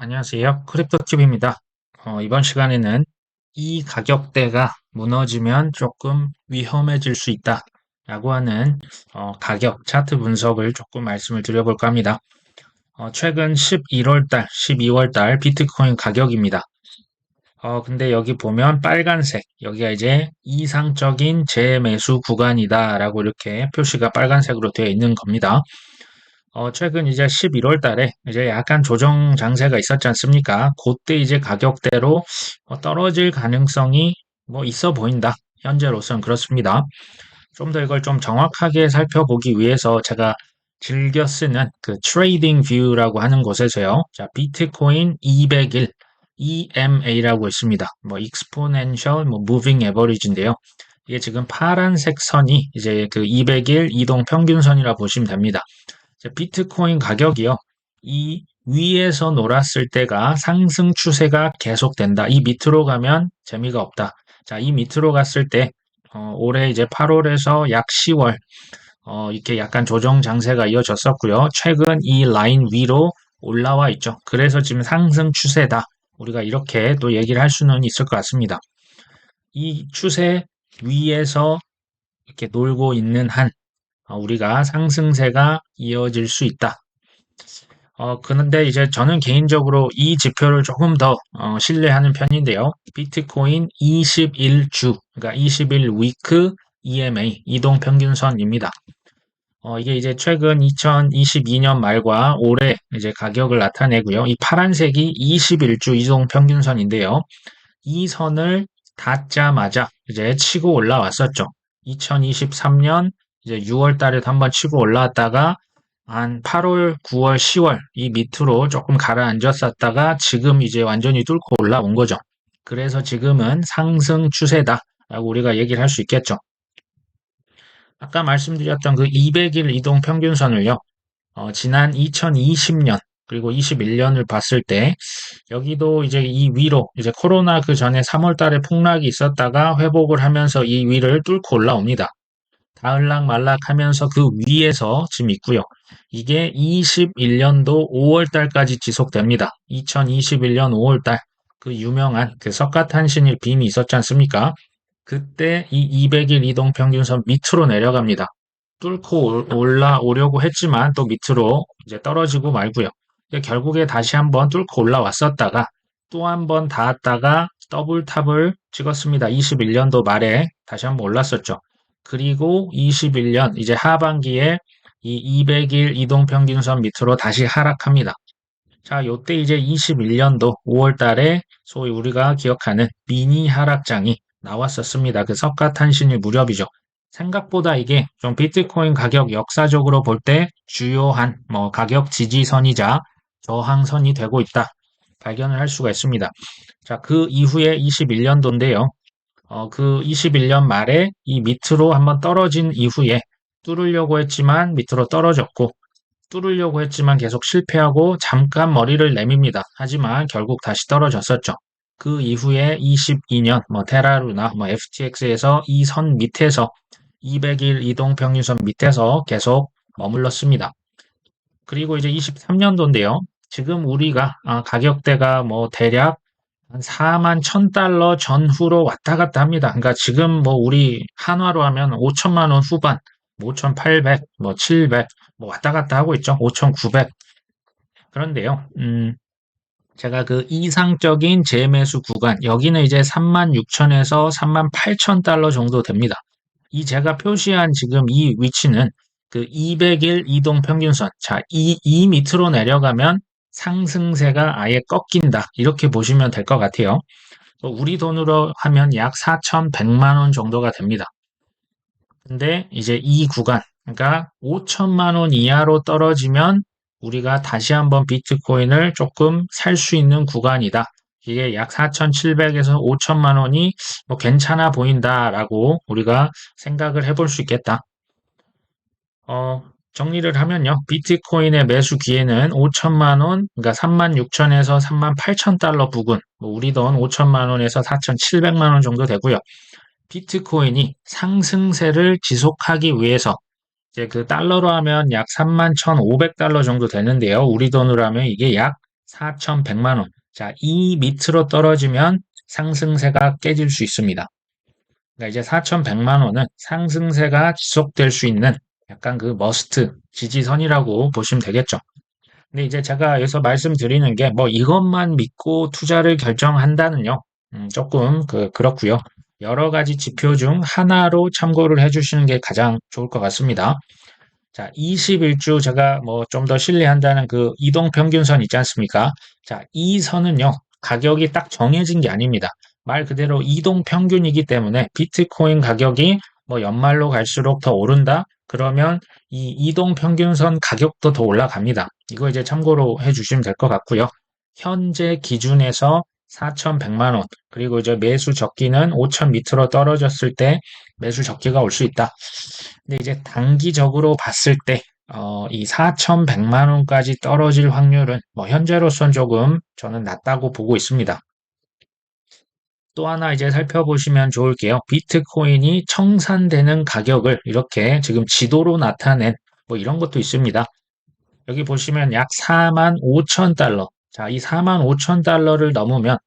안녕하세요. 크립토팁입니다. 이번 시간에는 이 가격대가 무너지면 조금 위험해질 수 있다 라고 하는 가격 차트 분석을 조금 말씀을 드려볼까 합니다. 최근 11월 달, 12월 달 비트코인 가격입니다. 근데 여기 보면 빨간색, 여기가 이제 이상적인 재매수 구간이다 라고 이렇게 표시가 빨간색으로 되어 있는 겁니다. 최근 이제 11월 달에 이제 약간 조정 장세가 있었지 않습니까? 그때 이제 가격대로 떨어질 가능성이 뭐 있어 보인다. 현재로서는 그렇습니다. 좀 더 이걸 좀 정확하게 살펴보기 위해서 제가 즐겨 쓰는 그 트레이딩 뷰라고 하는 곳에서요. 자, 비트코인 200일 EMA라고 있습니다. 뭐 exponential 뭐 moving average인데요. 이게 지금 파란색 선이 이제 그 200일 이동 평균선이라 보시면 됩니다. 비트코인 가격이요. 이 위에서 놀았을 때가 상승 추세가 계속된다. 이 밑으로 가면 재미가 없다. 자, 이 밑으로 갔을 때 올해 이제 8월에서 약 10월 이렇게 약간 조정 장세가 이어졌었고요. 최근 이 라인 위로 올라와 있죠. 그래서 지금 상승 추세다. 우리가 이렇게 또 얘기를 할 수는 있을 것 같습니다. 이 추세 위에서 이렇게 놀고 있는 한 우리가 상승세가 이어질 수 있다. 그런데 이제 저는 개인적으로 이 지표를 조금 더 신뢰하는 편인데요. 비트코인 21주, 그러니까 21 위크 EMA, 이동평균선입니다. 이게 이제 최근 2022년 말과 올해 이제 가격을 나타내고요. 이 파란색이 21주 이동평균선인데요. 이 선을 닿자마자 이제 치고 올라왔었죠. 2023년 이제 6월 달에도 한번 치고 올라왔다가 한 8월, 9월, 10월 이 밑으로 조금 가라앉았었다가 지금 이제 완전히 뚫고 올라온 거죠. 그래서 지금은 상승 추세다라고 우리가 얘기를 할 수 있겠죠. 아까 말씀드렸던 그 200일 이동 평균선을요. 지난 2020년 그리고 21년을 봤을 때 여기도 이제 이 위로 이제 코로나 그 전에 3월 달에 폭락이 있었다가 회복을 하면서 이 위를 뚫고 올라옵니다. 다을락 말락 하면서 그 위에서 지금 있고요. 이게 21년도 5월 달까지 지속됩니다. 2021년 5월 달 그 유명한 그 석가탄신일 빔이 있었지 않습니까? 그때 이 200일 이동 평균선 밑으로 내려갑니다. 뚫고 올라오려고 했지만 또 밑으로 이제 떨어지고 말고요. 결국에 다시 한번 뚫고 올라왔었다가 또 한번 닿았다가 더블탑을 찍었습니다. 21년도 말에 다시 한번 올랐었죠. 그리고 21년 이제 하반기에 이 200일 이동평균선 밑으로 다시 하락합니다. 자, 요때 이제 21년도 5월 달에 소위 우리가 기억하는 미니 하락장이 나왔었습니다. 그 석가탄신일 무렵이죠. 생각보다 이게 좀 비트코인 가격 역사적으로 볼 때 주요한 뭐 가격 지지선이자 저항선이 되고 있다. 발견을 할 수가 있습니다. 자, 그 이후에 21년도인데요. 그 21년 말에 이 밑으로 한번 떨어진 이후에 뚫으려고 했지만 밑으로 떨어졌고 뚫으려고 했지만 계속 실패하고 잠깐 머리를 내밉니다. 하지만 결국 다시 떨어졌었죠. 그 이후에 22년 뭐 테라루나 뭐 FTX에서 이 선 밑에서 200일 이동평균선 밑에서 계속 머물렀습니다. 그리고 이제 23년도인데요. 지금 우리가 가격대가 뭐 대략 한 4만 1000달러 전후로 왔다 갔다 합니다. 그러니까 지금 뭐 우리 한화로 하면 5천만 원 후반, 5,800, 뭐 700, 뭐 왔다 갔다 하고 있죠. 5,900. 그런데요, 제가 그 이상적인 재매수 구간, 여기는 이제 36,000에서 38,000달러 정도 됩니다. 이 제가 표시한 지금 이 위치는 그 200일 이동 평균선. 자, 이 밑으로 내려가면 상승세가 아예 꺾인다. 이렇게 보시면 될 것 같아요. 우리 돈으로 하면 약 4,100만 원 정도가 됩니다. 근데 이제 이 구간, 그러니까 5천만 원 이하로 떨어지면 우리가 다시 한번 비트코인을 조금 살 수 있는 구간이다. 이게 약 4,700에서 5천만 원이 뭐 괜찮아 보인다라고 우리가 생각을 해볼 수 있겠다. 정리를 하면요. 비트코인의 매수 기회는 5천만 원, 그러니까 36,000에서 38,000달러 부근, 뭐 우리 돈 5천만 원에서 4,700만 원 정도 되고요. 비트코인이 상승세를 지속하기 위해서 이제 그 달러로 하면 약 31,500달러 정도 되는데요. 우리 돈으로 하면 이게 약 4,100만 원. 자, 이 밑으로 떨어지면 상승세가 깨질 수 있습니다. 그러니까 이제 4,100만 원은 상승세가 지속될 수 있는 약간 그 머스트 지지선이라고 보시면 되겠죠. 근데 이제 제가 여기서 말씀드리는 게 뭐 이것만 믿고 투자를 결정한다는요. 조금 그렇고요. 여러 가지 지표 중 하나로 참고를 해주시는 게 가장 좋을 것 같습니다. 자, 21주 제가 뭐 좀 더 신뢰한다는 그 이동평균선 있지 않습니까? 자, 이 선은요, 가격이 딱 정해진 게 아닙니다. 말 그대로 이동평균이기 때문에 비트코인 가격이 뭐 연말로 갈수록 더 오른다? 그러면 이 이동평균선 가격도 더 올라갑니다. 이거 이제 참고로 해주시면 될 것 같고요. 현재 기준에서 4,100만 원, 그리고 이제 매수 적기는 5천 밑으로 떨어졌을 때 매수 적기가 올 수 있다. 근데 이제 단기적으로 봤을 때, 이 4,100만 원까지 떨어질 확률은 뭐 현재로선 조금 저는 낮다고 보고 있습니다. 또 하나 이제 살펴보시면 좋을 게요. 비트코인이 청산되는 가격을 이렇게 지금 지도로 나타낸 뭐 이런 것도 있습니다. 여기 보시면 약 4만 5천 달러. 자, 이 4만 5천 달러를 넘으면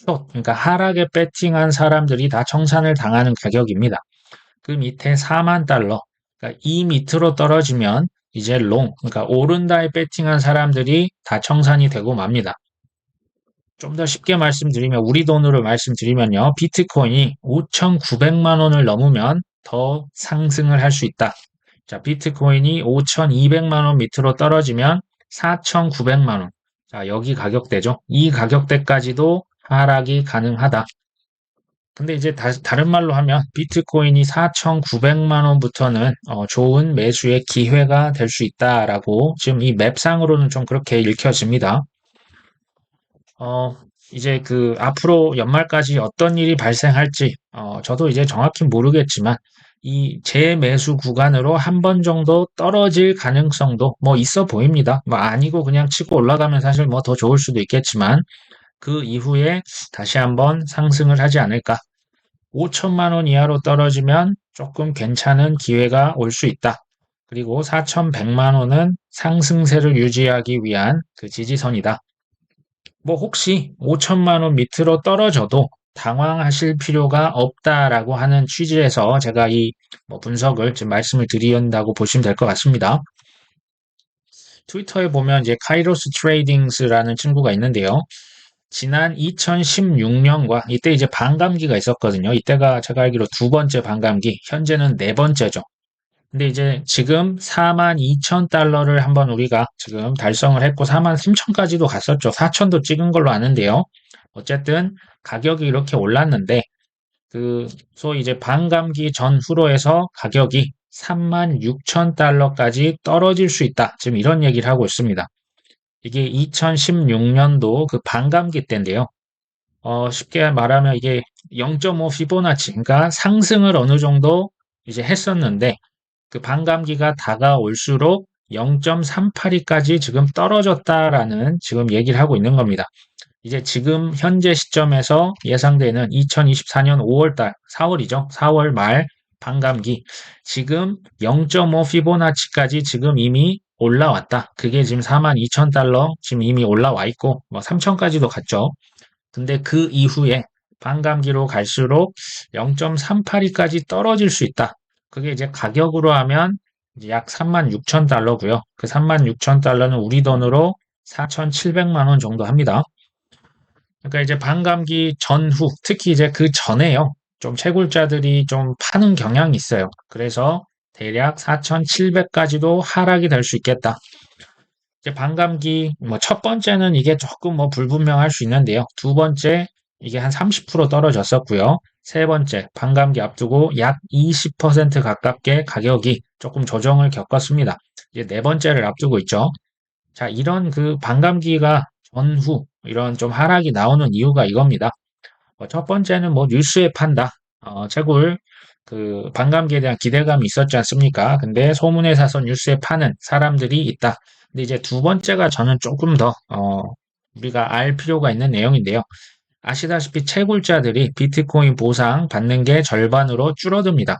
그러니까 하락에 배팅한 사람들이 다 청산을 당하는 가격입니다. 그 밑에 4만 달러. 그러니까 이 밑으로 떨어지면 이제 그러니까 오른다에 배팅한 사람들이 다 청산이 되고 맙니다. 좀 더 쉽게 말씀드리면, 우리 돈으로 말씀드리면요. 비트코인이 5,900만 원을 넘으면 더 상승을 할 수 있다. 자, 비트코인이 5,200만 원 밑으로 떨어지면 4,900만 원. 자, 여기 가격대죠. 이 가격대까지도 하락이 가능하다. 근데 이제 다른 말로 하면 비트코인이 4,900만 원부터는 좋은 매수의 기회가 될 수 있다라고 지금 이 맵상으로는 좀 그렇게 읽혀집니다. 어, 이제 그 앞으로 연말까지 어떤 일이 발생할지 저도 이제 정확히 모르겠지만 이 재매수 구간으로 한 번 정도 떨어질 가능성도 뭐 있어 보입니다. 뭐 아니고 그냥 치고 올라가면 사실 뭐 더 좋을 수도 있겠지만 그 이후에 다시 한번 상승을 하지 않을까. 5천만 원 이하로 떨어지면 조금 괜찮은 기회가 올 수 있다. 그리고 4,100만 원은 상승세를 유지하기 위한 그 지지선이다. 뭐 혹시 5천만 원 밑으로 떨어져도 당황하실 필요가 없다라고 하는 취지에서 제가 이뭐 분석을 지금 말씀을 드린다고 보시면 될 것 같습니다. 트위터에 보면 이제 카이로스 트레이딩스라는 친구가 있는데요. 지난 2016년과 이때 이제 반감기가 있었거든요. 이때가 제가 알기로 두 번째 반감기, 현재는 네 번째죠. 근데 이제 지금 4만 2천 달러를 한번 우리가 지금 달성을 했고 4만 3천까지도 갔었죠. 4천도 찍은 걸로 아는데요. 어쨌든 가격이 이렇게 올랐는데 그 소위 이제 반감기 전후로 해서 가격이 3만 6천 달러까지 떨어질 수 있다. 지금 이런 얘기를 하고 있습니다. 이게 2016년도 그 반감기 때인데요. 쉽게 말하면 이게 0.5 피보나치, 그러니까 상승을 어느 정도 이제 했었는데 그 반감기가 다가올수록 0.382까지 지금 떨어졌다라는 지금 얘기를 하고 있는 겁니다. 이제 지금 현재 시점에서 예상되는 2024년 5월달, 4월이죠. 4월 말 반감기. 지금 0.5 피보나치까지 지금 이미 올라왔다. 그게 지금 42,000달러 지금 이미 올라와 있고, 뭐 3,000까지도 갔죠. 근데 그 이후에 반감기로 갈수록 0.382까지 떨어질 수 있다. 그게 이제 가격으로 하면 이제 약 36,000달러고요. 그 36,000달러는 우리 돈으로 4,700만 원 정도 합니다. 그러니까 이제 반감기 전후, 특히 이제 그 전에요. 좀 채굴자들이 좀 파는 경향이 있어요. 그래서 대략 4,700까지도 하락이 될 수 있겠다. 이제 반감기 뭐 첫 번째는 이게 조금 뭐 불분명할 수 있는데요. 두 번째 이게 한 30% 떨어졌었고요. 세 번째 반감기 앞두고 약 20% 가깝게 가격이 조금 조정을 겪었습니다. 이제 네 번째를 앞두고 있죠. 자, 이런 그 반감기가 전후 이런 좀 하락이 나오는 이유가 이겁니다. 첫 번째는 뭐 뉴스에 판다. 채굴 그 반감기에 대한 기대감이 있었지 않습니까? 근데 소문에 사서 뉴스에 파는 사람들이 있다. 근데 이제 두 번째가 저는 조금 더 우리가 알 필요가 있는 내용인데요. 아시다시피 채굴자들이 비트코인 보상 받는 게 절반으로 줄어듭니다.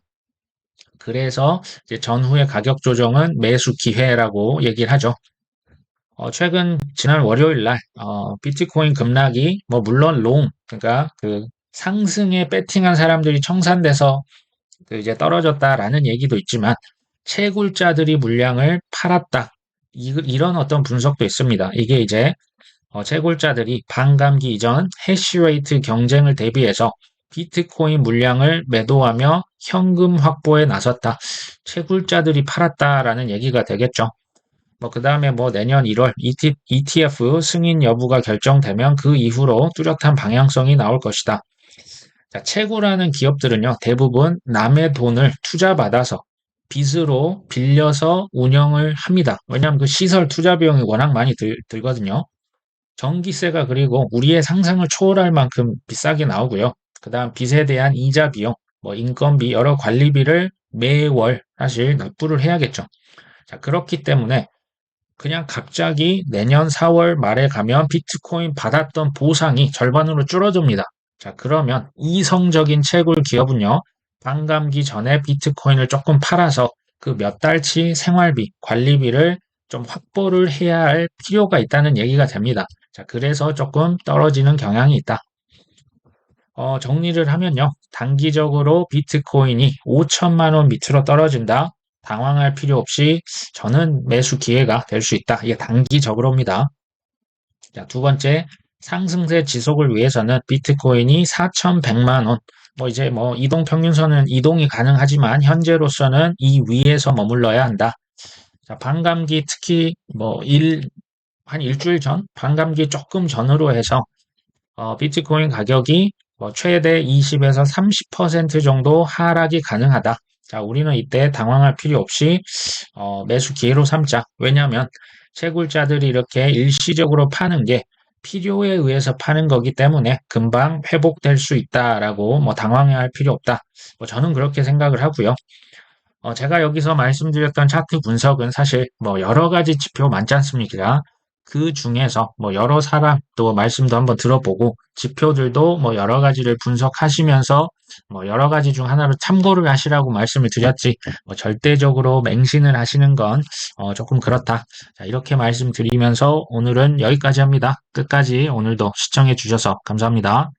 그래서 이제 전후의 가격 조정은 매수 기회라고 얘기를 하죠. 최근 지난 월요일 날 비트코인 급락이 뭐 물론 그러니까 그 상승에 배팅한 사람들이 청산돼서 그 이제 떨어졌다라는 얘기도 있지만 채굴자들이 물량을 팔았다. 이런 어떤 분석도 있습니다. 이게 이제 채굴자들이 반감기 이전 해시레이트 경쟁을 대비해서 비트코인 물량을 매도하며 현금 확보에 나섰다. 채굴자들이 팔았다라는 얘기가 되겠죠. 뭐, 그 다음에 뭐 내년 1월 ETF 승인 여부가 결정되면 그 이후로 뚜렷한 방향성이 나올 것이다. 자, 채굴하는 기업들은요, 대부분 남의 돈을 투자받아서 빚으로 빌려서 운영을 합니다. 왜냐하면 그 시설 투자 비용이 워낙 많이 들거든요. 전기세가 그리고 우리의 상상을 초월할 만큼 비싸게 나오고요. 그 다음 빚에 대한 이자 비용, 뭐 인건비, 여러 관리비를 매월 사실 납부를 해야겠죠. 자, 그렇기 때문에 그냥 갑자기 내년 4월 말에 가면 비트코인 받았던 보상이 절반으로 줄어듭니다. 자, 그러면 이성적인 채굴 기업은요, 반감기 전에 비트코인을 조금 팔아서 그 몇 달치 생활비, 관리비를 좀 확보를 해야 할 필요가 있다는 얘기가 됩니다. 자, 그래서 조금 떨어지는 경향이 있다. 정리를 하면요. 단기적으로 비트코인이 5천만 원 밑으로 떨어진다. 당황할 필요 없이 저는 매수 기회가 될 수 있다. 이게 단기적으로입니다. 자, 두 번째, 상승세 지속을 위해서는 비트코인이 4,100만 원, 뭐 이제 뭐 이동 평균선은 이동이 가능하지만 현재로서는 이 위에서 머물러야 한다. 자, 반감기 특히 한 일주일 전, 반감기 조금 전으로 해서 비트코인 가격이 뭐 최대 20에서 30% 정도 하락이 가능하다. 자, 우리는 이때 당황할 필요 없이 매수 기회로 삼자. 왜냐하면 채굴자들이 이렇게 일시적으로 파는 게 필요에 의해서 파는 거기 때문에 금방 회복될 수 있다라고 뭐 당황해야 할 필요 없다. 뭐 저는 그렇게 생각을 하고요. 제가 여기서 말씀드렸던 차트 분석은 사실 뭐 여러 가지 지표 많지 않습니까? 그 중에서 뭐 여러 사람 또 말씀도 한번 들어보고 지표들도 뭐 여러 가지를 분석하시면서 뭐 여러 가지 중 하나로 참고를 하시라고 말씀을 드렸지 뭐 절대적으로 맹신을 하시는 건 조금 그렇다. 자, 이렇게 말씀드리면서 오늘은 여기까지 합니다. 끝까지 오늘도 시청해 주셔서 감사합니다.